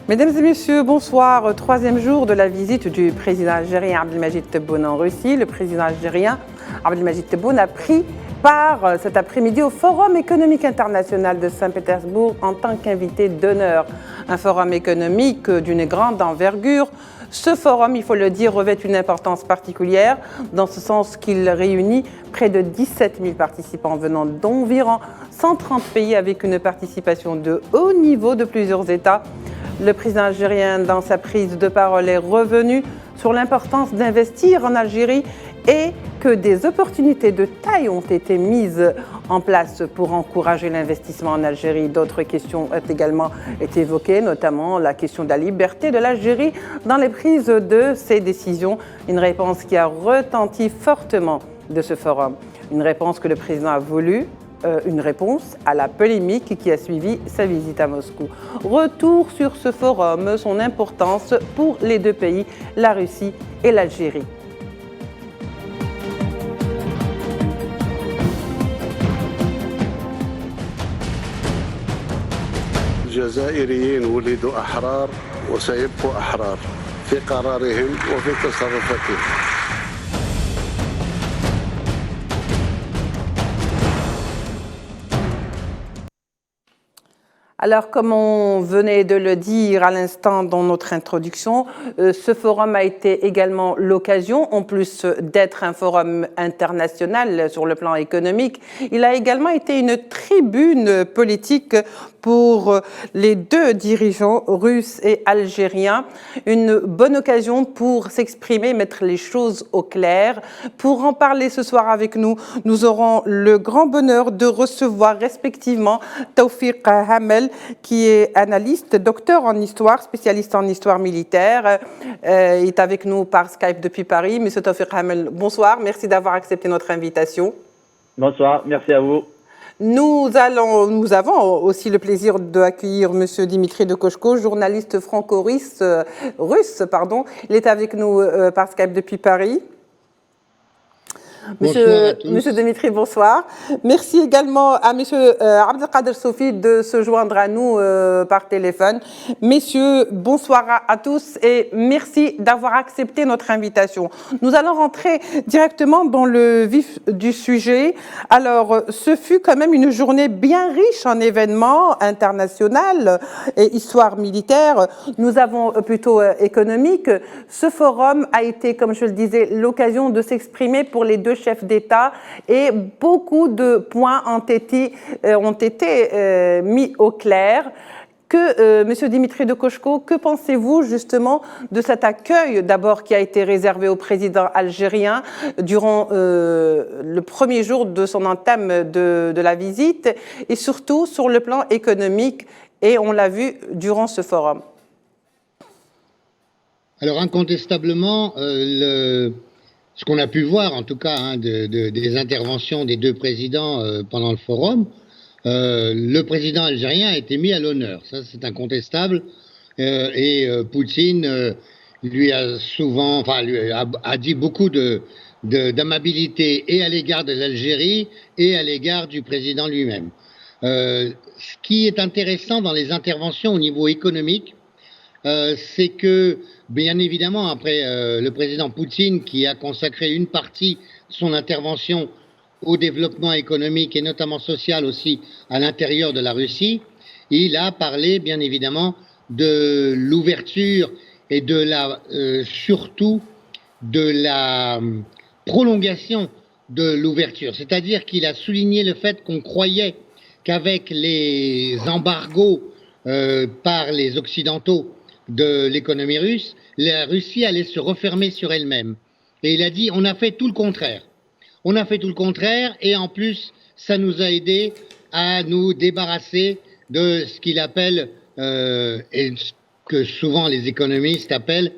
Mesdames et messieurs, bonsoir. Troisième jour de la visite du président algérien Abdelmadjid Tebboune en Russie. Le président algérien Abdelmadjid Tebboune a pris part cet après-midi au Forum économique international de Saint-Pétersbourg en tant qu'invité d'honneur. Un forum économique d'une grande envergure. Ce forum, il faut le dire, revêt une importance particulière dans ce sens qu'il réunit près de 17 000 participants venant d'environ 130 pays avec une participation de haut niveau de plusieurs États. Le président algérien, dans sa prise de parole, est revenu sur l'importance d'investir en Algérie et que des opportunités de taille ont été mises en place pour encourager l'investissement en Algérie. D'autres questions ont également été évoquées, notamment la question de la liberté de l'Algérie dans les prises de ses décisions. Une réponse qui a retenti fortement de ce forum. Une réponse que le président a voulu. Une réponse à la polémique qui a suivi sa visite à Moscou. Retour sur ce forum, son importance pour les deux pays, la Russie et l'Algérie. الجزائريين ولدوا أحرار وسيبقوا أحرار في قرارهم وفي تصرفاتهم. Alors, comme on venait de le dire à l'instant dans notre introduction, ce forum a été également l'occasion, en plus d'être un forum international sur le plan économique, il a également été une tribune politique pour les deux dirigeants russes et algériens. Une bonne occasion pour s'exprimer, mettre les choses au clair. Pour en parler ce soir avec nous, nous aurons le grand bonheur de recevoir respectivement Tawfiq Hamel, qui est analyste, docteur en histoire, spécialiste en histoire militaire. Il est avec nous par Skype depuis Paris. Monsieur Tawfiq Hamel, bonsoir. Merci d'avoir accepté notre invitation. Bonsoir, merci à vous. Nous avons aussi le plaisir d'accueillir Monsieur Dimitri de Koshko, journaliste franco-russe. Il est avec nous par Skype depuis Paris. Monsieur Dimitri, bonsoir. Merci également à Monsieur Abdelkader Sofi de se joindre à nous par téléphone. Messieurs, bonsoir à tous et merci d'avoir accepté notre invitation. Nous allons rentrer directement dans le vif du sujet. Alors, ce fut quand même une journée bien riche en événements internationaux et histoire militaire. Nous avons plutôt économique. Ce forum a été, comme je le disais, l'occasion de s'exprimer pour les deux chefs d'État et beaucoup de points ont été mis au clair. Monsieur Dimitri de Koshko, que pensez-vous justement de cet accueil d'abord qui a été réservé au président algérien durant le premier jour de son entame de la visite et surtout sur le plan économique et on l'a vu durant ce forum? Alors incontestablement, ce qu'on a pu voir, en tout cas, des interventions des deux présidents pendant le forum, le président algérien a été mis à l'honneur. Ça, c'est incontestable. Poutine lui a souvent, a dit beaucoup d'amabilité et à l'égard de l'Algérie et à l'égard du président lui-même. Ce qui est intéressant dans les interventions au niveau économique, c'est que, bien évidemment, après le président Poutine, qui a consacré une partie de son intervention au développement économique et notamment social aussi à l'intérieur de la Russie, il a parlé, bien évidemment, de l'ouverture et surtout de la prolongation de l'ouverture. C'est-à-dire qu'il a souligné le fait qu'on croyait qu'avec les embargos par les Occidentaux de l'économie russe, la Russie allait se refermer sur elle-même. Et il a dit, on a fait tout le contraire. On a fait tout le contraire et en plus, ça nous a aidé à nous débarrasser de ce qu'il appelle, et ce que souvent les économistes appellent,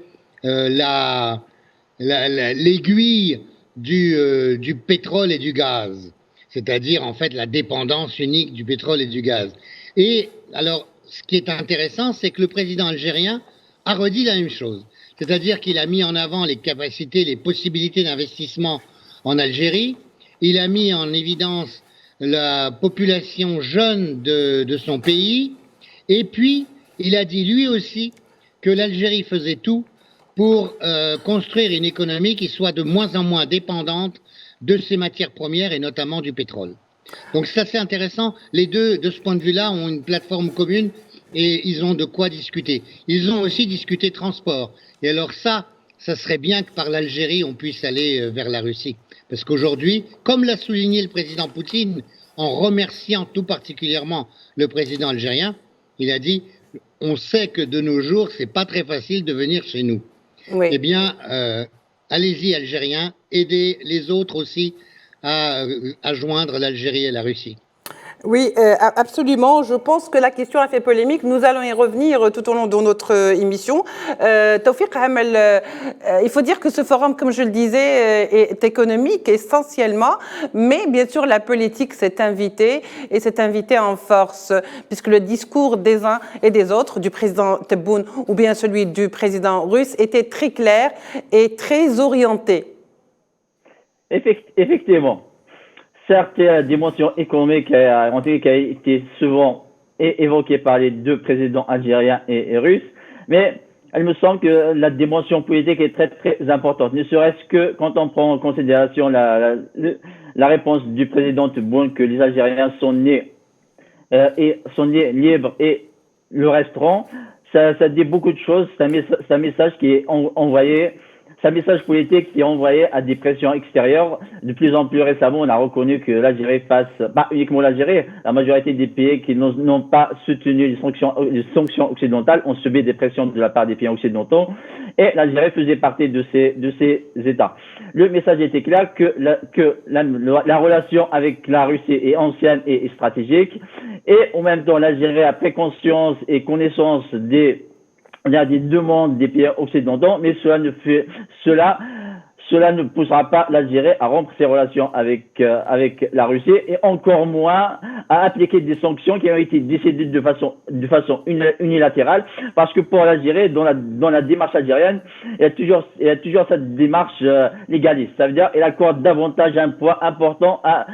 l'aiguille du pétrole et du gaz. C'est-à-dire, en fait, la dépendance unique du pétrole et du gaz. Et alors, ce qui est intéressant, c'est que le président algérien a redit la même chose. C'est-à-dire qu'il a mis en avant les capacités, les possibilités d'investissement en Algérie. Il a mis en évidence la population jeune de son pays. Et puis, il a dit lui aussi que l'Algérie faisait tout pour construire une économie qui soit de moins en moins dépendante de ses matières premières et notamment du pétrole. Donc c'est assez intéressant. Les deux, de ce point de vue-là, ont une plateforme commune et ils ont de quoi discuter. Ils ont aussi discuté transport. Et alors ça serait bien que par l'Algérie, on puisse aller vers la Russie. Parce qu'aujourd'hui, comme l'a souligné le président Poutine, en remerciant tout particulièrement le président algérien, il a dit « On sait que de nos jours, c'est pas très facile de venir chez nous. Oui. » Eh bien, allez-y Algériens, aidez les autres aussi à joindre l'Algérie et la Russie. Oui, absolument. Je pense que la question a fait polémique. Nous allons y revenir tout au long de notre émission. Taoufik Hamel, il faut dire que ce forum, comme je le disais, est économique essentiellement, mais bien sûr la politique s'est invitée et s'est invitée en force, puisque le discours des uns et des autres, du président Tebboune ou bien celui du président russe, était très clair et très orienté. Effectivement. Certes, il y a la dimension économique qui a été souvent évoquée par les deux présidents algériens et russes, mais il me semble que la dimension politique est très très importante, ne serait-ce que quand on prend en considération la réponse du président Tebboune que les Algériens sont nés libres et le resteront. Ça dit beaucoup de choses. C'est un message qui est envoyé. C'est un message politique qui est envoyé à des pressions extérieures. De plus en plus récemment, on a reconnu que l'Algérie pas uniquement l'Algérie, la majorité des pays qui n'ont pas soutenu les sanctions occidentales ont subi des pressions de la part des pays occidentaux. Et l'Algérie faisait partie de ces États. Le message était clair que la relation avec la Russie est ancienne et stratégique. Et en même temps, l'Algérie a pris conscience et connaissance des demandes des pays occidentaux, mais cela ne poussera pas l'Algérie à rompre ses relations avec la Russie et encore moins à appliquer des sanctions qui ont été décidées de façon unilatérale, parce que pour l'Algérie, dans la démarche algérienne, il y a toujours cette démarche légaliste. Ça veut dire qu'elle accorde davantage un poids important à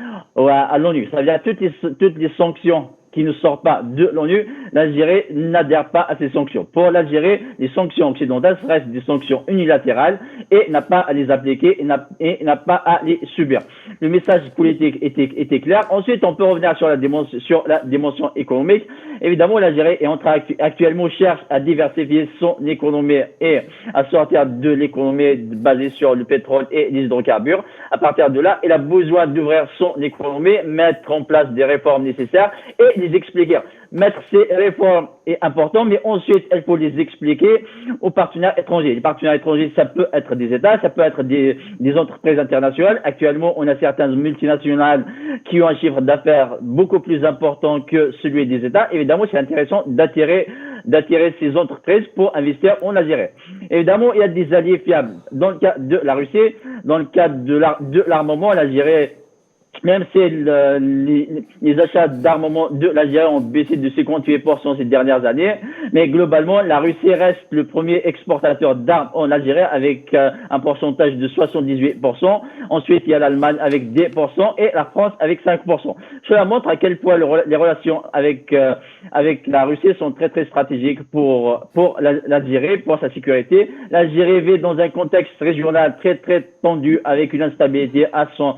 l'ONU. Ça veut dire toutes les sanctions qui ne sortent pas de l'ONU, l'Algérie n'adhère pas à ces sanctions. Pour l'Algérie, les sanctions occidentales restent des sanctions unilatérales et n'a pas à les appliquer et n'a pas à les subir. Le message politique était clair. Ensuite, on peut revenir sur la dimension économique. Évidemment, l'Algérie actuellement cherche à diversifier son économie et à sortir de l'économie basée sur le pétrole et les hydrocarbures. À partir de là, elle a besoin d'ouvrir son économie, mettre en place des réformes nécessaires et les expliquer. Mettre ces réformes est important, mais ensuite, il faut les expliquer aux partenaires étrangers. Les partenaires étrangers, ça peut être des États, ça peut être des entreprises internationales. Actuellement, on a certaines multinationales qui ont un chiffre d'affaires beaucoup plus important que celui des États. Évidemment, c'est intéressant d'attirer ces entreprises pour investir en Algérie. Évidemment, il y a des alliés fiables. Dans le cas de la Russie, dans le cadre de l'armement, l'Algérie, même si les achats d'armement de l'Algérie ont baissé de 58% ces dernières années, mais globalement, la Russie reste le premier exportateur d'armes en Algérie avec un pourcentage de 78%. Ensuite, il y a l'Allemagne avec 10% et la France avec 5%. Cela montre à quel point les relations avec la Russie sont très très stratégiques pour l'Algérie, pour sa sécurité. L'Algérie vit dans un contexte régional très très tendu avec une instabilité à son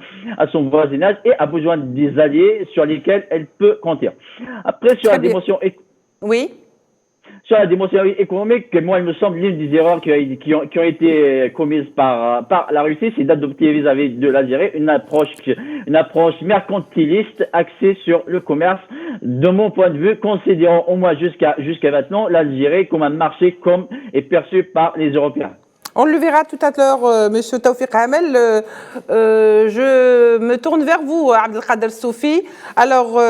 voisinage et a besoin des alliés sur lesquels elle peut compter. Après, sur la dimension économique, moi, il me semble l'une des erreurs qui ont été commises par la Russie, c'est d'adopter vis-à-vis de l'Algérie une approche mercantiliste axée sur le commerce. De mon point de vue, considérant au moins jusqu'à maintenant l'Algérie comme un marché comme est perçu par les Européens. On le verra tout à l'heure, Monsieur Taoufik Hamel. Je me tourne vers vous, Abdelkader Soufi. Alors,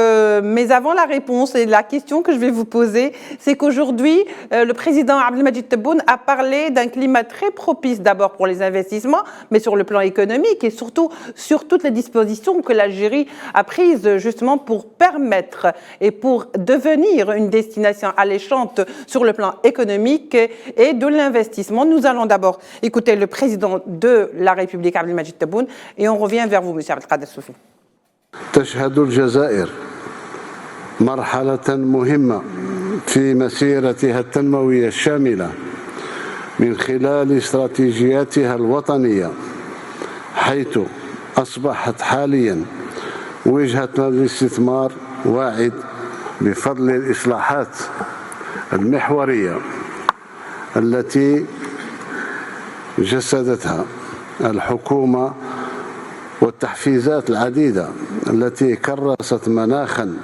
mais avant la réponse et la question que je vais vous poser, c'est qu'aujourd'hui, le président Abdelmajid Tebboune a parlé d'un climat très propice d'abord pour les investissements, mais sur le plan économique et surtout sur toutes les dispositions que l'Algérie a prises justement pour permettre et pour devenir une destination alléchante sur le plan économique et de l'investissement. Nous allons d'abord écoutez le président de la République, Abdelmajid Tebboune, et on revient vers vous, monsieur Abdelkader Soufi. تشهد الجزائر مرحلة مهمة في مسيرتها التنموية الشاملة من خلال استراتيجياتها الوطنية، حيث أصبحت حاليا وجهة للاستثمار واعد بفضل الإصلاحات المحورية التي جسدتها الحكومة والتحفيزات العديدة التي كرست مناخا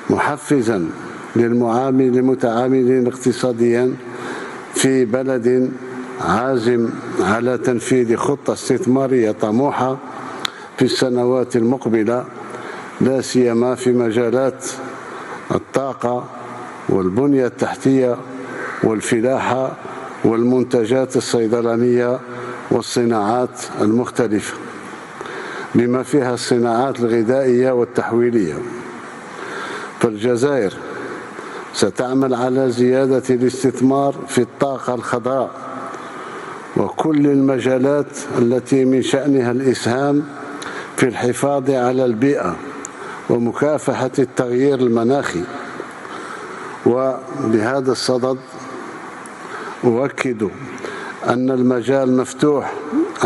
محفزا للمتعاملين اقتصاديا في بلد عازم على تنفيذ خطة استثمارية طموحة في السنوات المقبلة، لا سيما في مجالات الطاقة والبنية التحتية والفلاحة والمنتجات الصيدلانية والصناعات المختلفة، بما فيها الصناعات الغذائية والتحويلية. فالجزائر ستعمل على زيادة الاستثمار في الطاقة الخضراء وكل المجالات التي من شأنها الإسهام في الحفاظ على البيئة ومكافحة التغيير المناخي. وبهذا الصدد أؤكد أن المجال مفتوح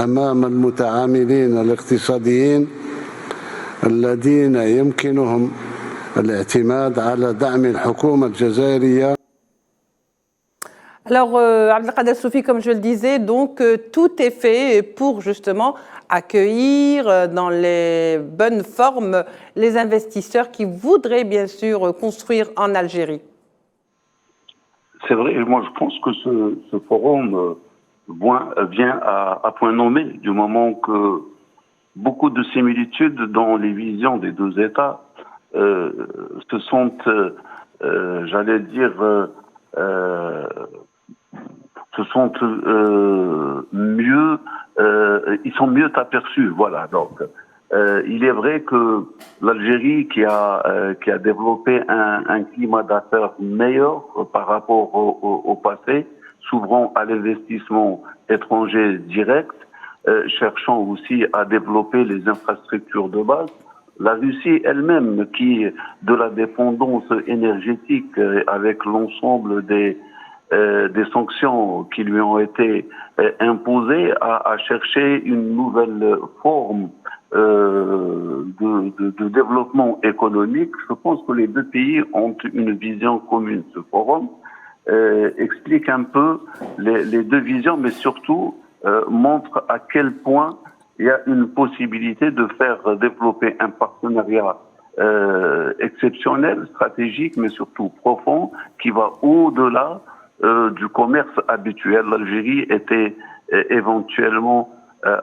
أمام المتعاملين الاقتصاديين الذين يمكنهم الاعتماد على دعم الحكومة الجزائرية. Alors, Abdelkader Soufi, comme je le disais, donc tout est fait pour justement accueillir dans les bonnes formes les investisseurs qui voudraient bien sûr construire en Algérie. C'est vrai, et moi je pense que ce forum vient à point nommé, du moment que beaucoup de similitudes dans les visions des deux États se sont, j'allais dire, ils sont mieux aperçus. Voilà. Donc, il est vrai que l'Algérie qui a développé un climat d'affaires meilleur par rapport au passé, s'ouvrant à l'investissement étranger direct, cherchant aussi à développer les infrastructures de base. La Russie elle-même, qui de la dépendance énergétique avec l'ensemble des sanctions qui lui ont été imposées, a cherché une nouvelle forme de développement économique. Je pense que les deux pays ont une vision commune. Ce forum explique un peu les deux visions, mais surtout montre à quel point il y a une possibilité de faire développer un partenariat exceptionnel, stratégique, mais surtout profond, qui va au-delà du commerce habituel. L'Algérie était éventuellement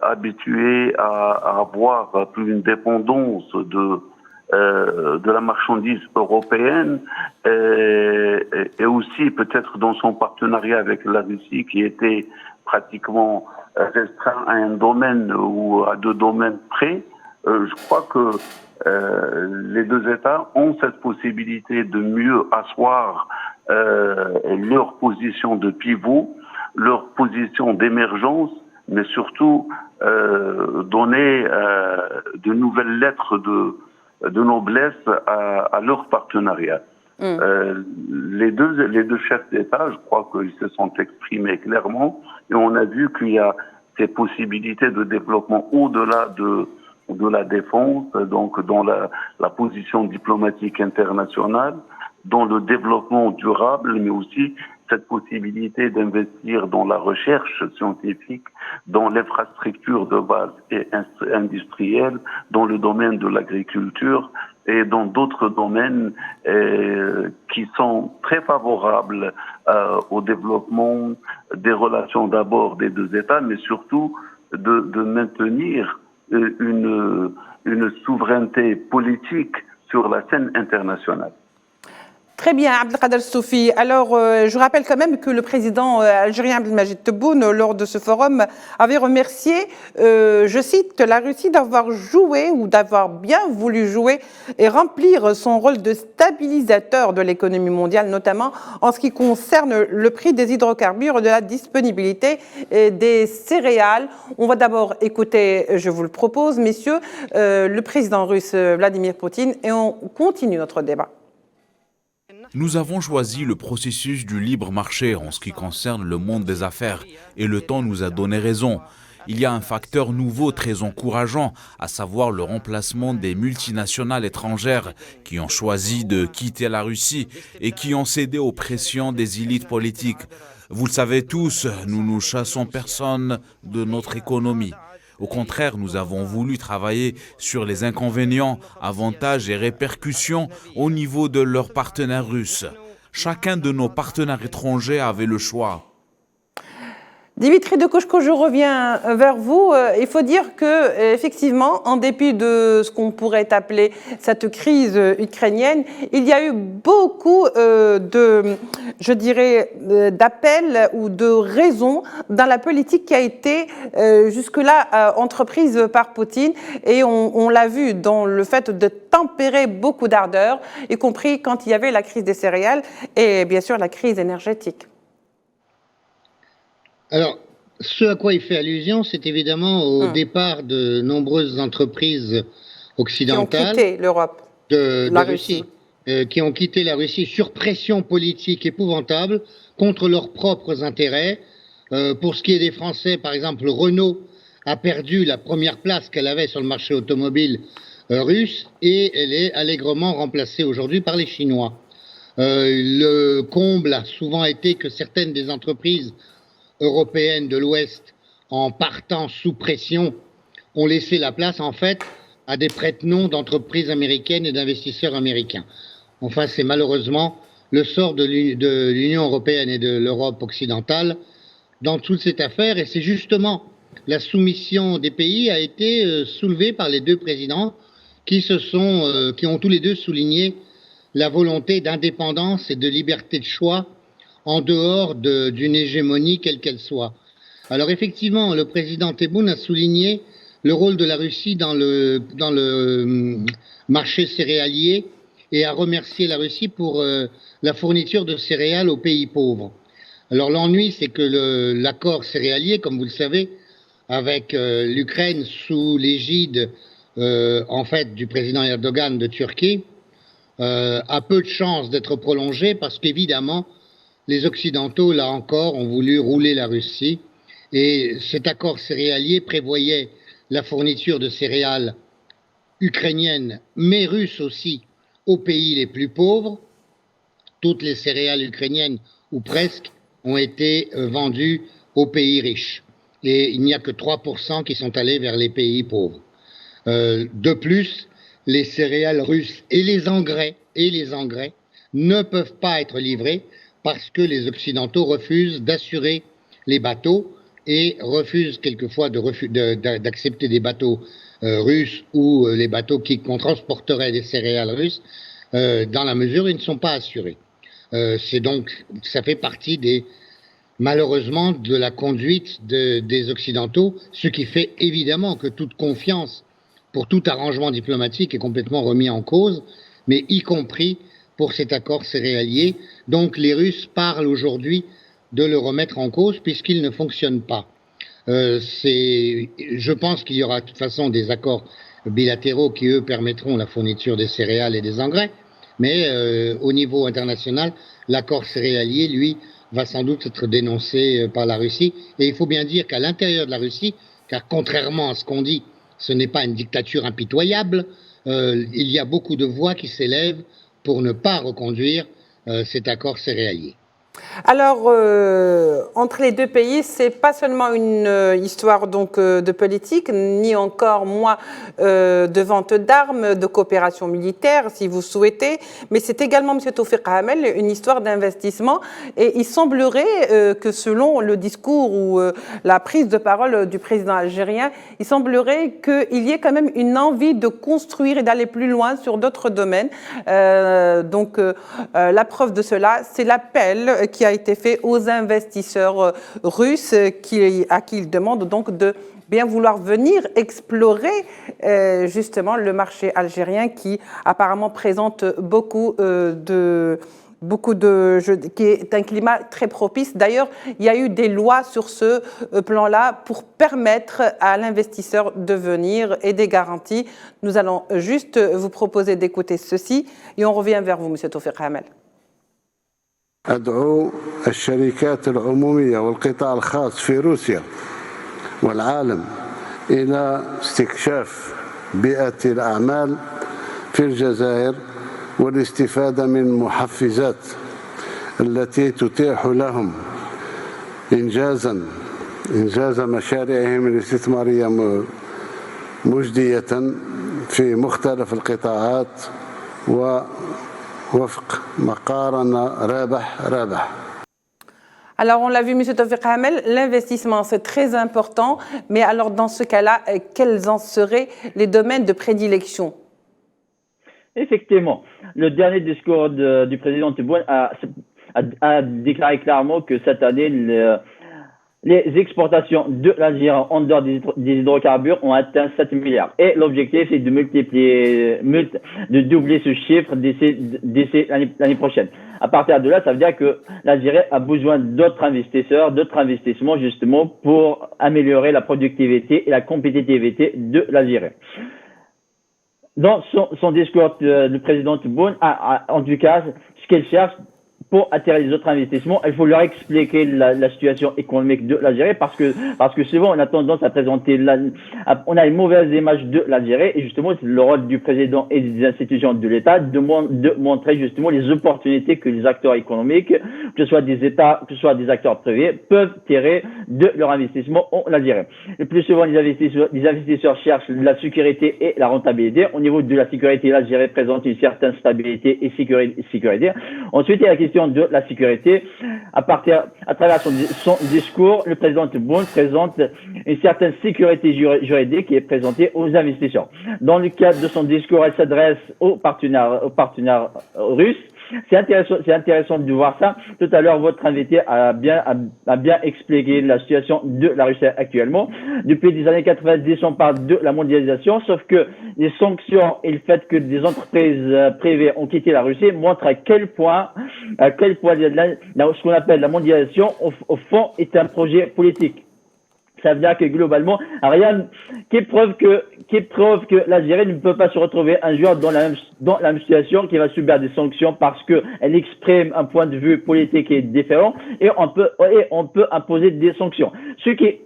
habituée à avoir plus une dépendance de la marchandise européenne et aussi peut-être dans son partenariat avec la Russie qui était pratiquement restreint à un domaine ou à deux domaines près. Je crois que les deux États ont cette possibilité de mieux asseoir leur position de pivot, leur position d'émergence, mais surtout donner de nouvelles lettres de noblesse à leur partenariat. Les deux chefs d'État, je crois qu'ils se sont exprimés clairement et on a vu qu'il y a ces possibilités de développement au-delà de la défense, donc dans la position diplomatique internationale, dans le développement durable, mais aussi cette possibilité d'investir dans la recherche scientifique, dans l'infrastructure de base et industrielle, dans le domaine de l'agriculture et dans d'autres domaines qui sont très favorables au développement des relations d'abord des deux États, mais surtout de maintenir une souveraineté politique sur la scène internationale. Très bien, Abdelkader Soufi. Alors, je rappelle quand même que le président algérien Abdelmajid Tebboune, lors de ce forum, avait remercié, je cite, la Russie d'avoir joué ou d'avoir bien voulu jouer et remplir son rôle de stabilisateur de l'économie mondiale, notamment en ce qui concerne le prix des hydrocarbures et de la disponibilité des céréales. On va d'abord écouter, je vous le propose, messieurs, le président russe Vladimir Poutine et on continue notre débat. Nous avons choisi le processus du libre marché en ce qui concerne le monde des affaires et le temps nous a donné raison. Il y a un facteur nouveau très encourageant, à savoir le remplacement des multinationales étrangères qui ont choisi de quitter la Russie et qui ont cédé aux pressions des élites politiques. Vous le savez tous, nous ne chassons personne de notre économie. Au contraire, nous avons voulu travailler sur les inconvénients, avantages et répercussions au niveau de leurs partenaires russes. Chacun de nos partenaires étrangers avait le choix. Dimitri de Koshko, je reviens vers vous. Il faut dire que, effectivement, en dépit de ce qu'on pourrait appeler cette crise ukrainienne, il y a eu beaucoup d'appels ou de raisons dans la politique qui a été jusque-là entreprise par Poutine. Et on l'a vu dans le fait de tempérer beaucoup d'ardeur, y compris quand il y avait la crise des céréales et bien sûr la crise énergétique. Alors, ce à quoi il fait allusion, c'est évidemment au départ de nombreuses entreprises occidentales qui ont quitté l'Europe, la Russie, qui ont quitté la Russie sur pression politique épouvantable contre leurs propres intérêts. Pour ce qui est des Français, par exemple, Renault a perdu la première place qu'elle avait sur le marché automobile russe et elle est allègrement remplacée aujourd'hui par les Chinois. Le comble a souvent été que certaines des entreprises européennes de l'Ouest, en partant sous pression, ont laissé la place, en fait, à des prête-noms d'entreprises américaines et d'investisseurs américains. Enfin, c'est malheureusement le sort de l'Union européenne et de l'Europe occidentale dans toute cette affaire. Et c'est justement la soumission des pays a été soulevée par les deux présidents qui ont tous les deux souligné la volonté d'indépendance et de liberté de choix en dehors d'une hégémonie quelle qu'elle soit. Alors effectivement, le président Tebboune a souligné le rôle de la Russie dans le marché céréalier et a remercié la Russie pour la fourniture de céréales aux pays pauvres. Alors l'ennui, c'est que l'accord céréalier, comme vous le savez, avec l'Ukraine sous l'égide en fait du président Erdogan de Turquie, a peu de chances d'être prolongé parce qu'évidemment, les Occidentaux, là encore, ont voulu rouler la Russie et cet accord céréalier prévoyait la fourniture de céréales ukrainiennes, mais russes aussi, aux pays les plus pauvres. Toutes les céréales ukrainiennes, ou presque, ont été vendues aux pays riches. Et il n'y a que 3% qui sont allés vers les pays pauvres. De plus, les céréales russes et les engrais ne peuvent pas être livrés parce que les Occidentaux refusent d'assurer les bateaux et refusent quelquefois d'accepter des bateaux russes ou les bateaux qu'on transporterait des céréales russes dans la mesure où ils ne sont pas assurés. Ça fait partie malheureusement de la conduite des Occidentaux, ce qui fait évidemment que toute confiance pour tout arrangement diplomatique est complètement remis en cause, mais y compris pour cet accord céréalier. Donc les Russes parlent aujourd'hui de le remettre en cause puisqu'il ne fonctionne pas. Je pense qu'il y aura de toute façon des accords bilatéraux qui, eux, permettront la fourniture des céréales et des engrais, mais au niveau international, l'accord céréalier, lui, va sans doute être dénoncé par la Russie. Et il faut bien dire qu'à l'intérieur de la Russie, car contrairement à ce qu'on dit, ce n'est pas une dictature impitoyable, il y a beaucoup de voix qui s'élèvent pour ne pas reconduire cet accord céréalier. Alors, entre les deux pays, c'est pas seulement une histoire donc de politique, ni encore moins de vente d'armes, de coopération militaire, si vous souhaitez, mais c'est également, M. Tawfiq Hamel, une histoire d'investissement. Et il semblerait que selon le discours ou la prise de parole du président algérien, il semblerait qu'il y ait quand même une envie de construire et d'aller plus loin sur d'autres domaines. Donc, la preuve de cela, c'est l'appel qui a été fait aux investisseurs russes à qui ils demandent donc de bien vouloir venir explorer justement le marché algérien qui apparemment présente qui est un climat très propice. D'ailleurs, il y a eu des lois sur ce plan-là pour permettre à l'investisseur de venir et des garanties. Nous allons juste vous proposer d'écouter ceci et on revient vers vous, M. Tawfiq Hamel. أدعو الشركات العمومية والقطاع الخاص في روسيا والعالم إلى استكشاف بيئة الأعمال في الجزائر والاستفادة من محفزات التي تتيح لهم إنجاز مشاريعهم الاستثمارية مجدية في مختلف القطاعات ووفق مقارنة رابح. Alors, on l'a vu, M. Tawfiq Hamel, l'investissement, c'est très important. Mais alors, dans ce cas-là, quels en seraient les domaines de prédilection? Effectivement, le dernier discours du président Tebboune a déclaré clairement que cette année, les exportations de l'Algérie en dehors des hydrocarbures ont atteint 7 milliards. Et l'objectif, c'est de doubler ce chiffre d'ici l'année prochaine. À partir de là, ça veut dire que l'Algérie a besoin d'autres investissements justement pour améliorer la productivité et la compétitivité de l'Algérie. Dans son discours, le président Tebboune en tout cas, ce qu'il cherche pour attirer les autres investissements, il faut leur expliquer la situation économique de l'Algérie parce que souvent on a tendance à présenter on a une mauvaise image de l'Algérie et justement c'est le rôle du président et des institutions de l'État de montrer justement les opportunités que les acteurs économiques, que ce soit des États, que ce soit des acteurs privés, peuvent tirer de leur investissement en Algérie. Le plus souvent les investisseurs cherchent la sécurité et la rentabilité. Au niveau de la sécurité, l'Algérie présente une certaine stabilité et sécurité. Ensuite, il y a la question de la sécurité. À travers son discours, le président Tebboune présente une certaine sécurité juridique qui est présentée aux investisseurs. Dans le cadre de son discours, elle s'adresse aux partenaires russes. C'est intéressant de voir ça. Tout à l'heure, votre invité a bien expliqué la situation de la Russie actuellement. Depuis les années 90, on parle de la mondialisation, sauf que les sanctions et le fait que des entreprises privées ont quitté la Russie montrent à quel point ce qu'on appelle la mondialisation, au fond, est un projet politique. Ça veut dire que globalement, rien qui prouve que l'Algérie ne peut pas se retrouver un jour dans la même situation, qui va subir des sanctions parce qu'elle exprime un point de vue politique qui est différent et on peut imposer des sanctions. Ce qui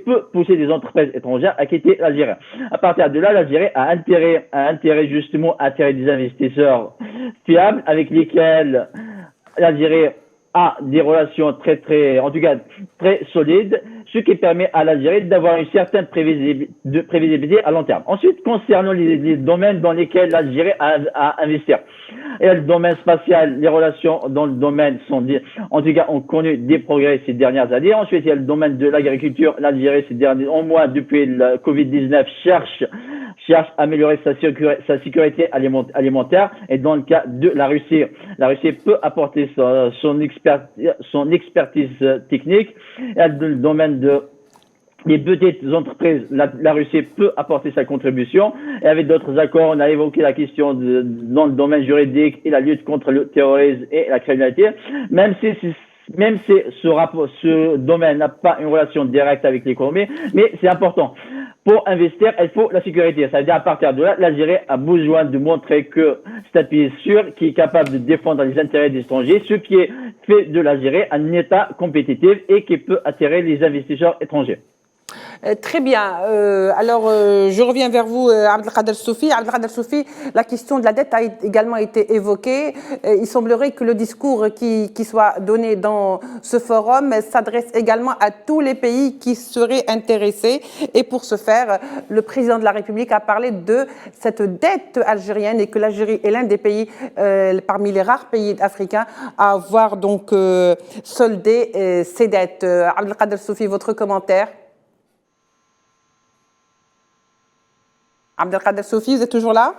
peut pousser des entreprises étrangères à quitter l'Algérie. À partir de là, l'Algérie a intérêt justement à attirer des investisseurs fiables avec lesquels l'Algérie a des relations en tout cas très solides, ce qui permet à l'Algérie d'avoir une certaine prévisibilité à long terme. Ensuite, concernant les domaines dans lesquels l'Algérie a investi. Et le domaine spatial, les relations dans le domaine en tout cas, ont connu des progrès ces dernières années. Ensuite, il y a le domaine de l'agriculture. L'Algérie, au moins depuis le Covid-19, cherche à améliorer sa sécurité alimentaire. Et dans le cas de la Russie peut apporter son expertise technique. Et dans le domaine des petites entreprises, la Russie peut apporter sa contribution. Et avec d'autres accords, on a évoqué la question dans le domaine juridique et la lutte contre le terrorisme et la criminalité. Même si ce domaine n'a pas une relation directe avec l'économie, mais c'est important. Pour investir, il faut la sécurité. Ça veut dire à partir de là, l'Algérie a besoin de montrer que c'est un pays sûr qui est capable de défendre les intérêts des étrangers, ce qui fait de l'Algérie un État compétitif et qui peut attirer les investisseurs étrangers. Très bien. Alors, je reviens vers vous, Abdelkader Soufi. Abdelkader Soufi, la question de la dette a également été évoquée. Il semblerait que le discours qui soit donné dans ce forum s'adresse également à tous les pays qui seraient intéressés. Et pour ce faire, le président de la République a parlé de cette dette algérienne et que l'Algérie est l'un des pays, parmi les rares pays africains, à avoir donc soldé ses dettes. Abdelkader Soufi, votre commentaire? Abdelkader Soufi, vous êtes toujours là?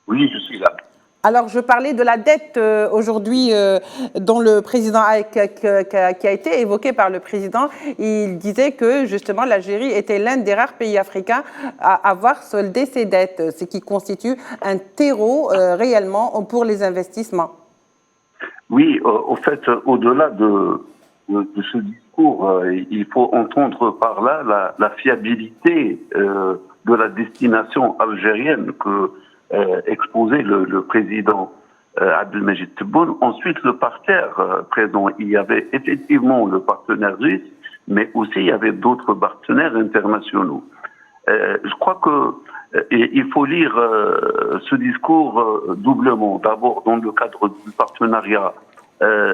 Oui, je suis là. Alors, je parlais de la dette aujourd'hui dont le président qui a été évoqué par le président. Il disait que justement l'Algérie était l'un des rares pays africains à avoir soldé ses dettes, ce qui constitue un terreau réellement pour les investissements. Oui, au fait, au-delà de ce discours, il faut entendre par là la fiabilité de la destination algérienne que exposait le président Abdelmajid Tebboune. Ensuite, le parterre présent, il y avait effectivement le partenaire russe, mais aussi il y avait d'autres partenaires internationaux. Je crois que il faut lire ce discours doublement. D'abord, dans le cadre du partenariat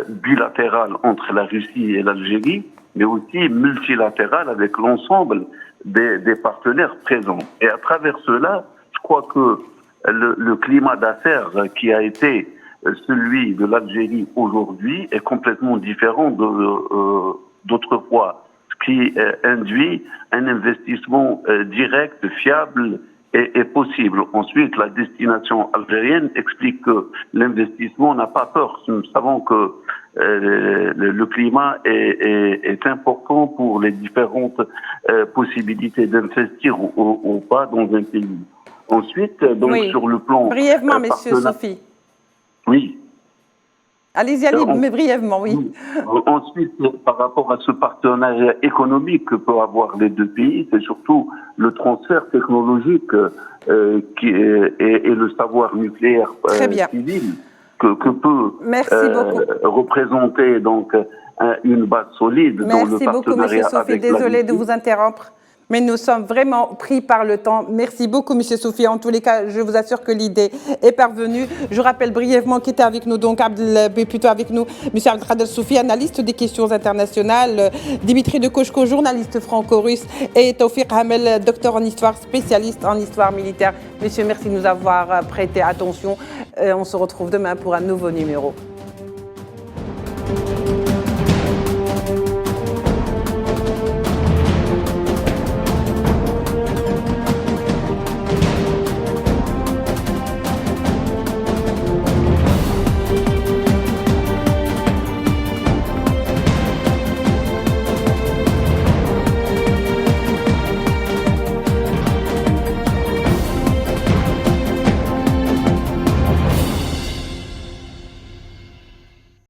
bilatéral entre la Russie et l'Algérie, mais aussi multilatéral avec l'ensemble des partenaires présents. Et à travers cela, je crois que le climat d'affaires qui a été celui de l'Algérie aujourd'hui est complètement différent d'autrefois, ce qui induit un investissement direct, fiable et possible. Ensuite, la destination algérienne explique que l'investissement n'a pas peur. Nous savons que le climat est important pour les différentes possibilités d'investir ou pas dans un pays. Ensuite, donc sur le plan... Brièvement, Monsieur Sofi. Oui. Allez-y, mais brièvement, oui. Ensuite, par rapport à ce partenariat économique que peuvent avoir les deux pays, c'est surtout le transfert technologique et le savoir nucléaire civil que peut représenter donc une base solide dans le partenariat. Merci beaucoup, Monsieur Sofi. Désolé de vous interrompre. Mais nous sommes vraiment pris par le temps. Merci beaucoup, Monsieur Sofi. En tous les cas, je vous assure que l'idée est parvenue. Je rappelle brièvement qui était avec nous, donc plutôt avec nous, Monsieur Abdelkader Soufi, analyste des questions internationales, Dimitri de Kochko, journaliste franco-russe, et Tawfiq Hamel, docteur en histoire, spécialiste en histoire militaire. Messieurs, merci de nous avoir prêté attention. On se retrouve demain pour un nouveau numéro.